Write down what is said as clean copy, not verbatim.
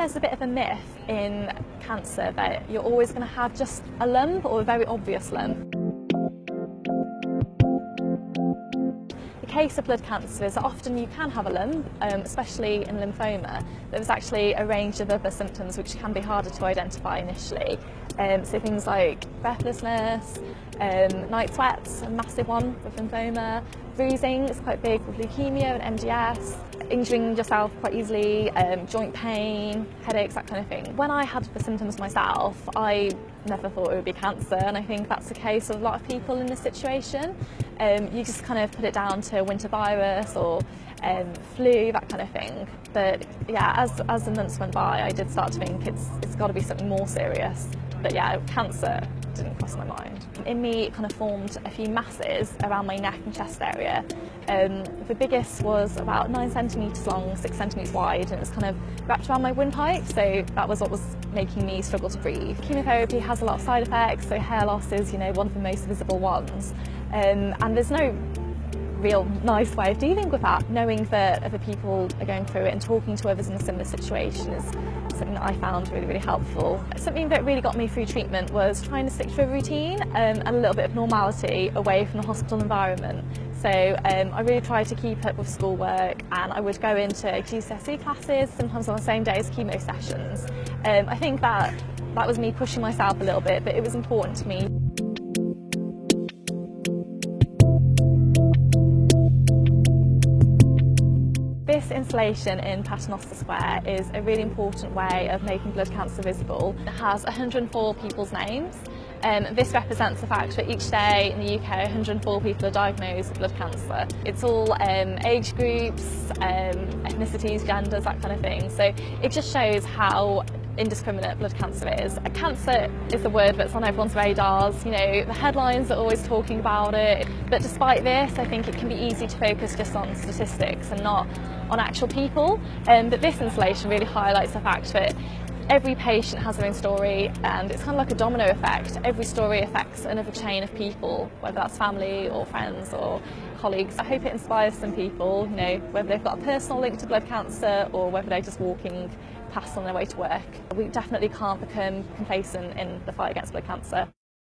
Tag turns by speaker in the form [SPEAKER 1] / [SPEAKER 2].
[SPEAKER 1] there's a bit of a myth in cancer that you're always going to have just a lump or a very obvious lump. The case of blood cancer is that often you can have a lump, especially in lymphoma. There's actually a range of other symptoms which can be harder to identify initially. So things like breathlessness, night sweats, a massive one with lymphoma, bruising is quite big with leukemia and MDS, injuring yourself quite easily, joint pain, headaches, that kind of thing. When I had the symptoms myself, I never thought it would be cancer, and I think that's the case with a lot of people in this situation. You just kind of put it down to winter virus or flu, that kind of thing. But yeah, as the months went by, I did start to think it's got to be something more serious. But yeah, cancer didn't cross my mind. In me, it kind of formed a few masses around my neck and chest area. The biggest was about 9 centimetres long, 6 centimetres wide, and it was kind of wrapped around my windpipe, so that was what was making me struggle to breathe. Chemotherapy has a lot of side effects, so hair loss is, one of the most visible ones. And there's no real nice way of dealing with that. Knowing that other people are going through it and talking to others in a similar situation is something that I found really, really helpful. Something that really got me through treatment was trying to stick to a routine and a little bit of normality away from the hospital environment. So I really tried to keep up with schoolwork, and I would go into GCSE classes, sometimes on the same day as chemo sessions. I think that was me pushing myself a little bit, but it was important to me. This installation in Paternoster Square is a really important way of making blood cancer visible. It has 104 people's names. This represents the fact that each day in the UK 104 people are diagnosed with blood cancer. It's all age groups, ethnicities, genders, that kind of thing. So it just shows how indiscriminate blood cancer is. Cancer is a word that's on everyone's radars, the headlines are always talking about it, but despite this I think it can be easy to focus just on statistics and not on actual people. But this installation really highlights the fact that every patient has their own story, and it's kind of like a domino effect. Every story affects another chain of people, whether that's family or friends or colleagues. I hope it inspires some people, whether they've got a personal link to blood cancer or whether they're just walking past on their way to work. We definitely can't become complacent in the fight against blood cancer.